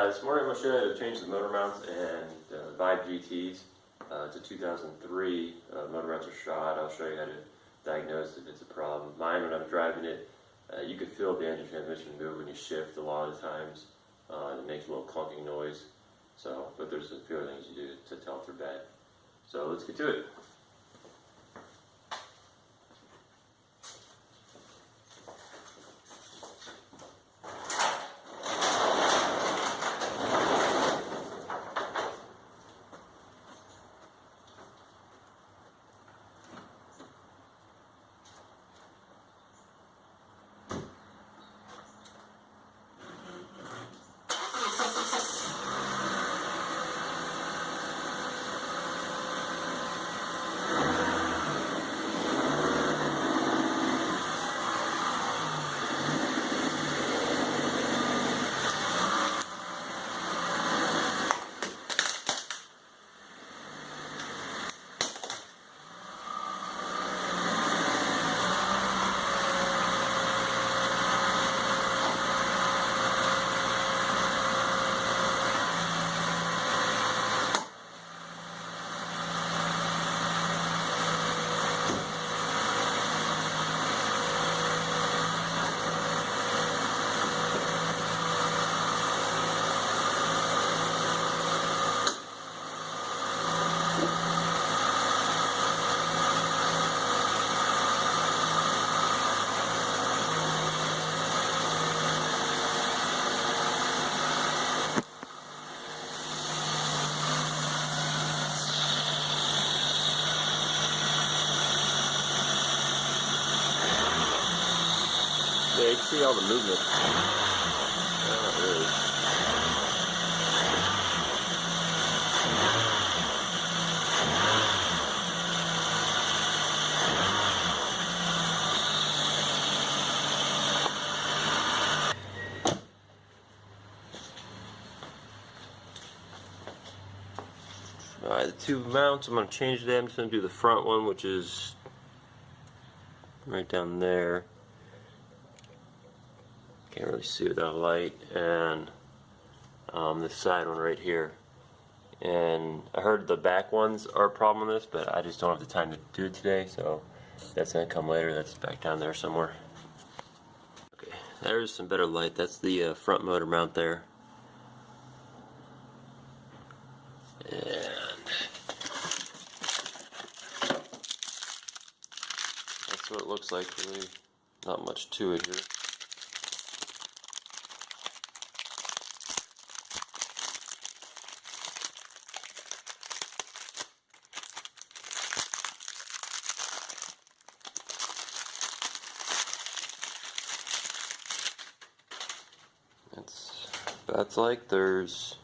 This morning I'm going to show you how to change the motor mounts and Vibe GTs. It's a 2003 motor mounts are shot. I'll show you how to diagnose if it's a problem. Mine, when I'm driving it, you can feel the engine transmission move when you shift a lot of the times. It makes a little clunking noise. But there's a few other things you do to tell if they're bad. So let's get to it. Yeah, you can see all the movement. Not really. Alright, the two mounts, I'm going to change them. I'm just going to do the front one, which is right down there. Can't really see without a light, and this side one right here. And I heard the back ones are a problem with this, but I just don't have the time to do it today, so that's going to come later. That's back down there somewhere. Okay, there's some better light. That's the front motor mount there. And that's what it looks like. Really not much to it here. That's like there's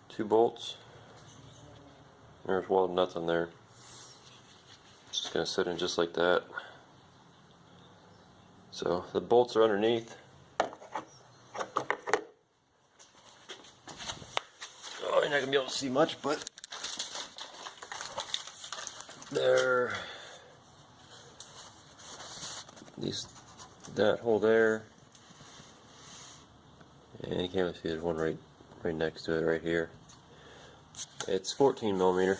2 bolts. There's welded nuts on there. It's just going to sit in just like that. So the bolts are underneath. Oh, you're not going to be able to see much, but they're that hole there. And you can't really see there's one right next to it right here. It's 14 millimeter.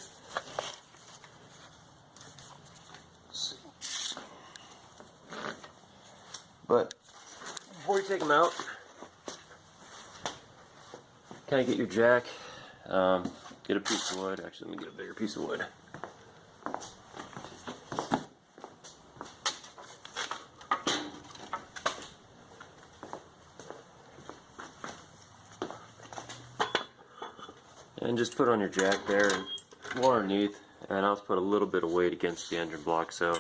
But before you take them out, kind of get your jack. Get a piece of wood. Actually, let me get a bigger piece of wood. And just put on your jack there and more underneath, and I'll just put a little bit of weight against the engine block. So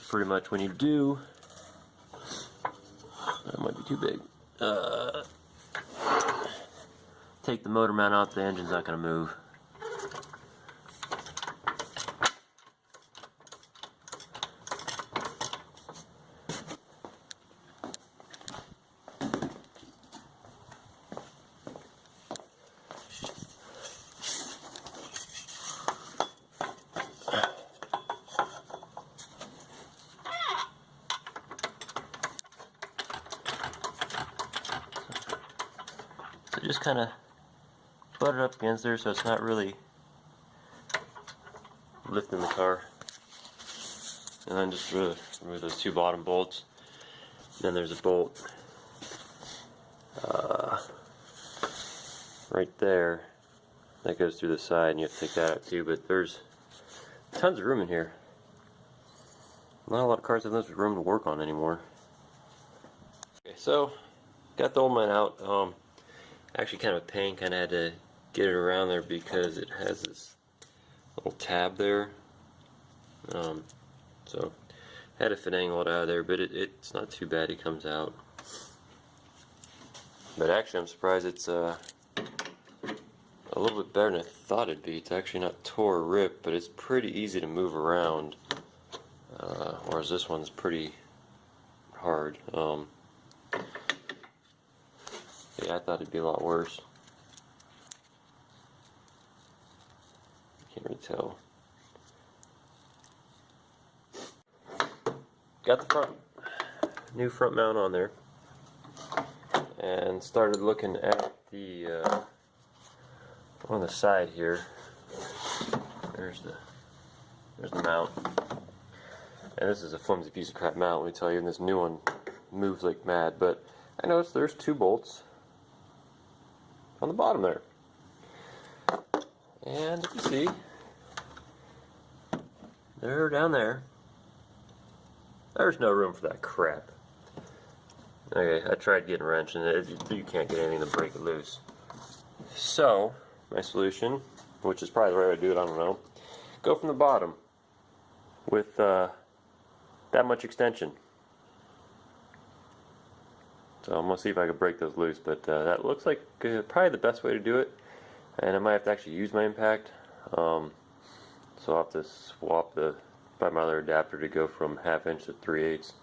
pretty much when you do, that might be too big, take the motor mount out, the engine's not going to move. just kind of butt it up against there so it's not really lifting the car. And then just remove those two bottom bolts. Then there's a bolt right there that goes through the side, and you have to take that out too. But there's tons of room in here. Not a lot of cars have this room to work on anymore. Okay, so got the old man out. Actually, kind of a pain. Kind of had to get it around there because it has this little tab there. So had to finagle it out of there, but it's not too bad. It comes out. But actually, I'm surprised it's a little bit better than I thought it'd be. It's actually not tore or ripped, but it's pretty easy to move around. Whereas this one's pretty hard. Yeah, I thought it'd be a lot worse. Can't really tell. Got the new front mount on there, and started looking at the on the side here. There's the mount, and this is a flimsy piece of crap mount, let me tell you. And this new one moves like mad. But I noticed there's two bolts on the bottom there, and you can see they're down there. There's no room for that crap. Okay, I tried getting a wrench, and you can't get anything to break it loose. So, my solution, which is probably the right way to do it, I don't know, go from the bottom with that much extension. So I'm going to see if I can break those loose, but that looks like probably the best way to do it. And I might have to actually use my impact. So I'll have to swap buy my other adapter to go from 1/2 inch to 3/8.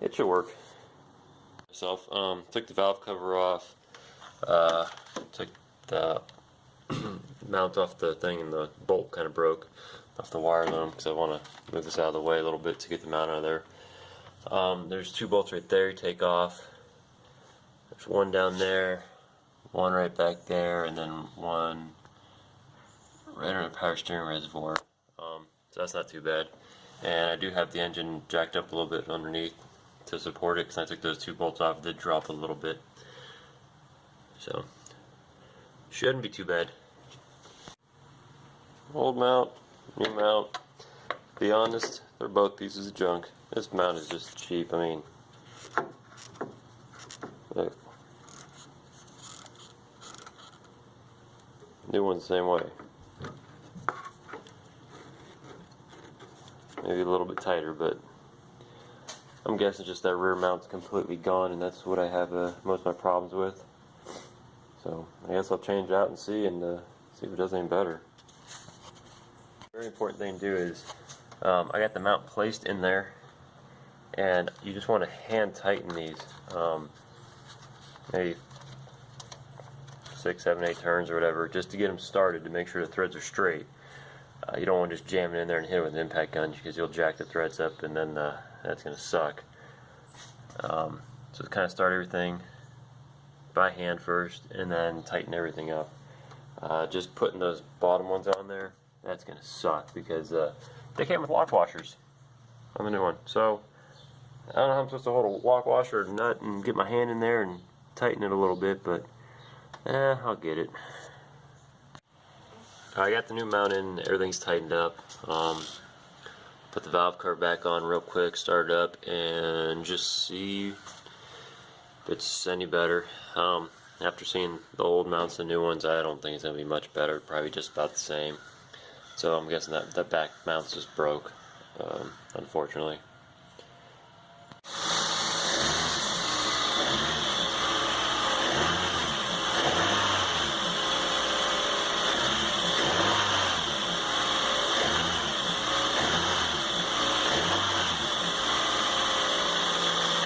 It should work. Took the valve cover off, took the mount off the thing, and the bolt kind of broke off the wire loom because I want to move this out of the way a little bit to get the mount out of there. There's two bolts right there you take off. There's one down there, one right back there, and then one right on the power steering reservoir. So that's not too bad. And I do have the engine jacked up a little bit underneath to support it, because I took those two bolts off. It did drop a little bit. So, shouldn't be too bad. Old mount, new mount. To be honest, they're both pieces of junk. This mount is just cheap. I mean, look. New one's the same way. Maybe a little bit tighter, but I'm guessing just that rear mount's completely gone, and that's what I have most of my problems with. So I guess I'll change it out and see if it does any better. Very important thing to do is I got the mount placed in there, and you just want to hand tighten these, maybe 6, 7, 8 turns or whatever, just to get them started, to make sure the threads are straight. You don't want to just jam it in there and hit it with an impact gun, because you'll jack the threads up, and then that's going to suck. So kind of start everything by hand first, and then tighten everything up. Just putting those bottom ones on there, that's going to suck, because they came with lock washers on the new one. So I don't know how I'm supposed to hold a lock washer or nut and get my hand in there and tighten it a little bit, but I'll get it. I got the new mount in, everything's tightened up. Put the valve cover back on real quick, start it up, and just see if it's any better. After seeing the old mounts and the new ones, I don't think it's going to be much better, probably just about the same. So I'm guessing that back mount's just broke, unfortunately.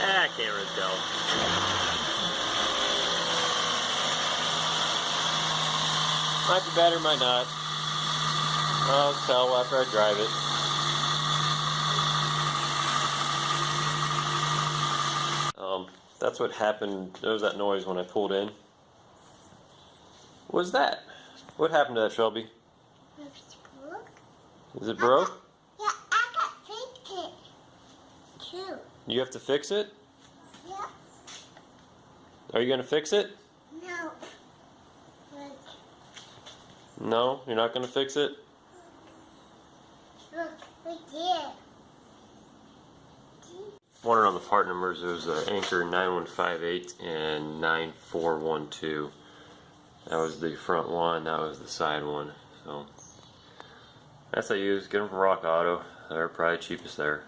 I can't really tell. Might be better, might not. I'll tell after I drive it. That's what happened. There was that noise when I pulled in. What was that? What happened to that, Shelby? It's broke. Is it broke? Yeah, I got fixed it too. You have to fix it? Yeah. Are you going to fix it? No. Look, No, you're not going to fix it? look, we did. Wondering on the part numbers, there's Anchor 9158 and 9412. That was the front one, that was the side one. So that's what I use. Get them from Rock Auto. They're probably cheapest there.